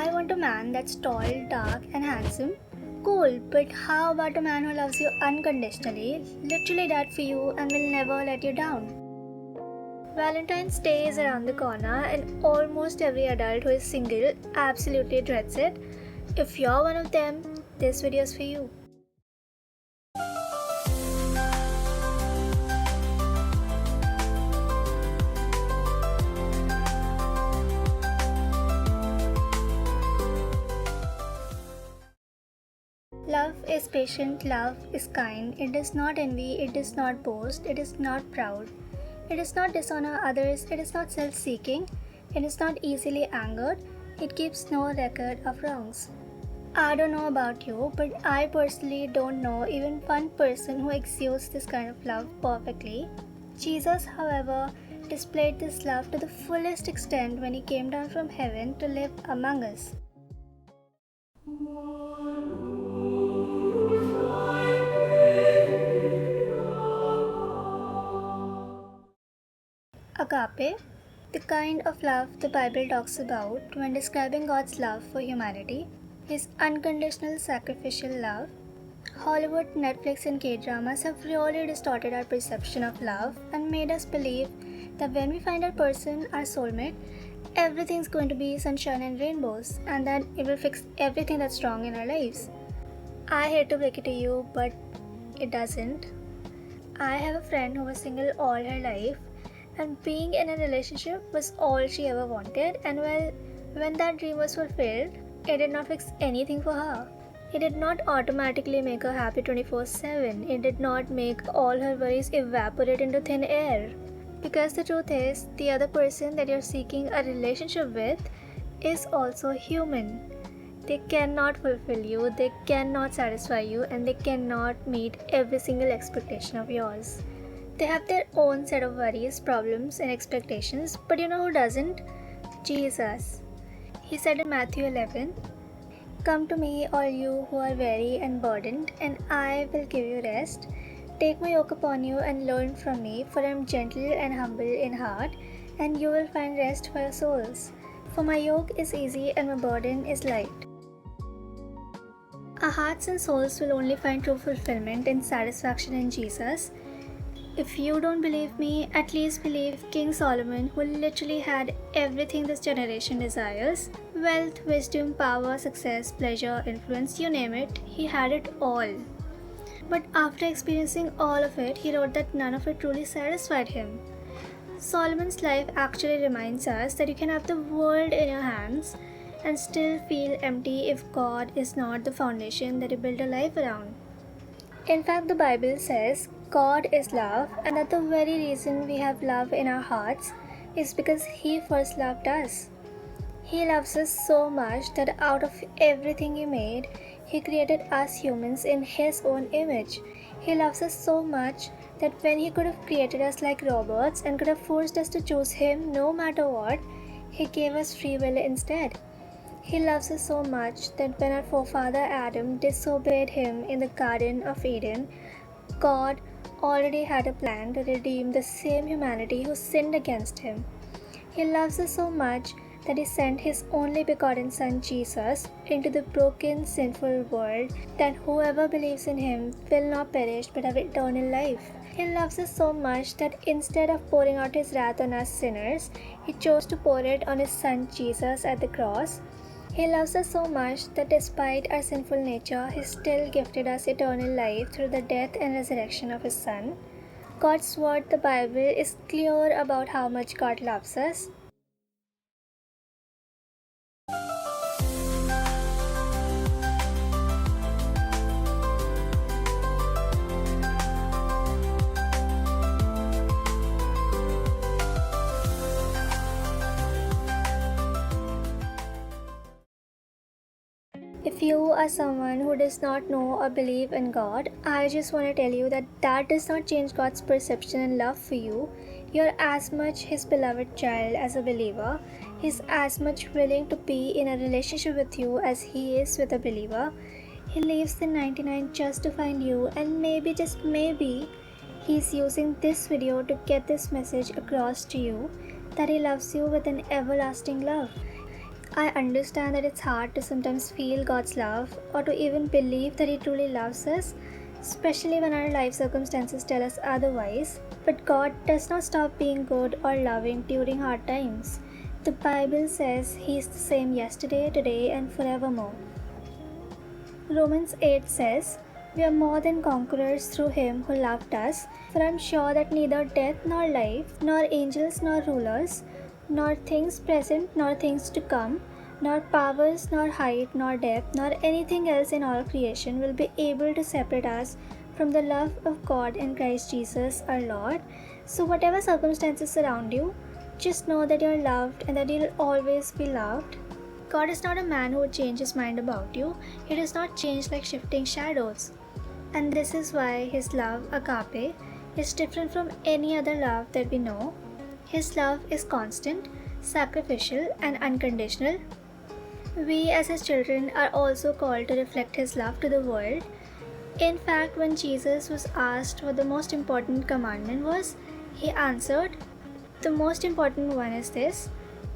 I want a man that's tall, dark, and handsome. Cool, but how about a man who loves you unconditionally, literally died for you, and will never let you down? Valentine's Day is around the corner, and almost every adult who is single absolutely dreads it. If you're one of them, this video is for you. Love is patient, love is kind. It does not envy, it does not boast, it is not proud. It does not dishonor others, it is not self-seeking, it is not easily angered, it keeps no record of wrongs. I don't know about you, but I personally don't know even one person who exudes this kind of love perfectly. Jesus, however, displayed this love to the fullest extent when he came down from heaven to live among us. Agape, the kind of love the Bible talks about when describing God's love for humanity, His unconditional sacrificial love. Hollywood, Netflix, and K-dramas have really distorted our perception of love and made us believe that when we find our person, our soulmate, everything's going to be sunshine and rainbows, and that it will fix everything that's wrong in our lives. I hate to break it to you, but it doesn't. I have a friend who was single all her life, and being in a relationship was all she ever wanted, and well, when that dream was fulfilled, it did not fix anything for her. It did not automatically make her happy 24/7. It did not make all her worries evaporate into thin air. Because the truth is, the other person that you're seeking a relationship with is also human. They cannot fulfill you, they cannot satisfy you, and they cannot meet every single expectation of yours. They have their own set of worries, problems, and expectations, but you know who doesn't? Jesus. He said in Matthew 11, "Come to me, all you who are weary and burdened, and I will give you rest. Take my yoke upon you and learn from me, for I am gentle and humble in heart, and you will find rest for your souls. For my yoke is easy and my burden is light." Our hearts and souls will only find true fulfillment and satisfaction in Jesus. If you don't believe me, at least believe King Solomon, who literally had everything this generation desires. Wealth, wisdom, power, success, pleasure, influence, you name it, he had it all. But after experiencing all of it, he wrote that none of it truly satisfied him. Solomon's life actually reminds us that you can have the world in your hands and still feel empty if God is not the foundation that you build a life around. In fact, the Bible says God is love, and that the very reason we have love in our hearts is because He first loved us. He loves us so much that out of everything He made, He created us humans in His own image. He loves us so much that when He could have created us like robots and could have forced us to choose Him no matter what, He gave us free will instead. He loves us so much that when our forefather Adam disobeyed Him in the Garden of Eden, God already had a plan to redeem the same humanity who sinned against Him. He loves us so much that He sent His only begotten Son Jesus into the broken, sinful world, that whoever believes in Him will not perish but have eternal life. He loves us so much that instead of pouring out His wrath on us sinners, He chose to pour it on His Son Jesus at the cross. He loves us so much that despite our sinful nature, He still gifted us eternal life through the death and resurrection of His Son. God's Word, the Bible, is clear about how much God loves us. If you are someone who does not know or believe in God, I just want to tell you that that does not change God's perception and love for you. You're as much His beloved child as a believer. He's as much willing to be in a relationship with you as He is with a believer. He leaves the 99 just to find you, and maybe, just maybe, He's using this video to get this message across to you, that He loves you with an everlasting love. I understand that it's hard to sometimes feel God's love or to even believe that He truly loves us, especially when our life circumstances tell us otherwise. But God does not stop being good or loving during hard times. The Bible says He is the same yesterday, today, and forevermore. Romans 8 says, "We are more than conquerors through Him who loved us, for I am sure that neither death nor life, nor angels nor rulers, nor things present nor things to come, nor powers, nor height, nor depth, nor anything else in all creation will be able to separate us from the love of God in Christ Jesus our Lord." So, whatever circumstances surround you, just know that you're loved and that you'll always be loved. God is not a man who would change his mind about you. He does not change like shifting shadows. And this is why His love, agape, is different from any other love that we know. His love is constant, sacrificial, and unconditional. We as His children are also called to reflect His love to the world. In fact, when Jesus was asked what the most important commandment was, He answered, "The most important one is this: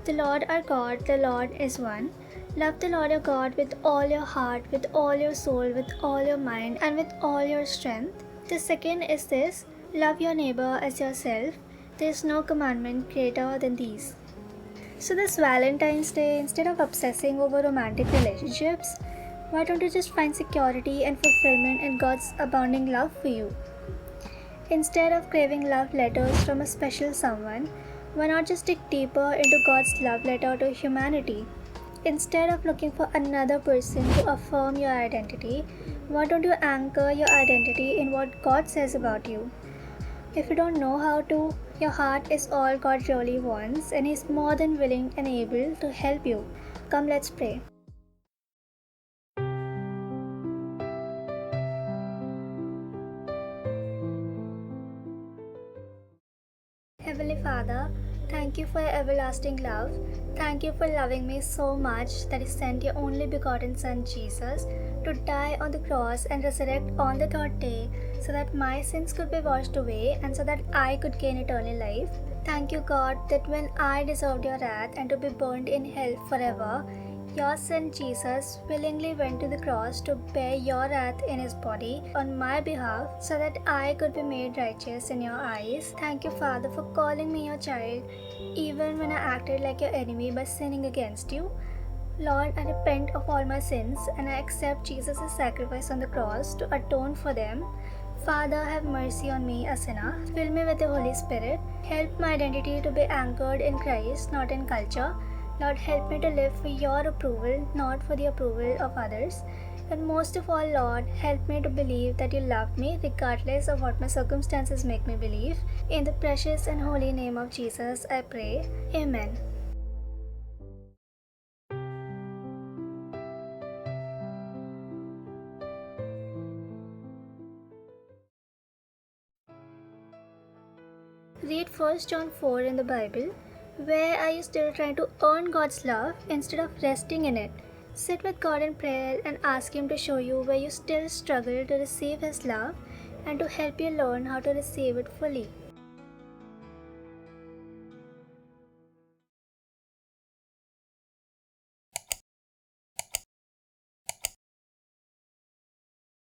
the Lord our God, the Lord is one. Love the Lord your God with all your heart, with all your soul, with all your mind, and with all your strength. The second is this: love your neighbor as yourself. There is no commandment greater than these." So this Valentine's Day, instead of obsessing over romantic relationships, why don't you just find security and fulfillment in God's abounding love for you? Instead of craving love letters from a special someone, why not just dig deeper into God's love letter to humanity? Instead of looking for another person to affirm your identity, why don't you anchor your identity in what God says about you? If you don't know how to, your heart is all God really wants, and He's more than willing and able to help you. Come, let's pray. Heavenly Father, thank you for your everlasting love. Thank you for loving me so much that you sent your only begotten Son Jesus to die on the cross and resurrect on the third day so that my sins could be washed away and so that I could gain eternal life. Thank you, God, that when I deserved your wrath and to be burned in hell forever, your Son Jesus willingly went to the cross to bear your wrath in His body on my behalf so that I could be made righteous in your eyes. Thank you, Father, for calling me your child even when I acted like your enemy by sinning against you. Lord, I repent of all my sins and I accept Jesus' sacrifice on the cross to atone for them. Father, have mercy on me, a sinner. Fill me with the Holy Spirit. Help my identity to be anchored in Christ, not in culture. Lord, help me to live for your approval, not for the approval of others. And most of all, Lord, help me to believe that you love me regardless of what my circumstances make me believe. In the precious and holy name of Jesus, I pray. Amen. Read 1 John 4 in the Bible. Where are you still trying to earn God's love instead of resting in it? Sit with God in prayer and ask Him to show you where you still struggle to receive His love and to help you learn how to receive it fully.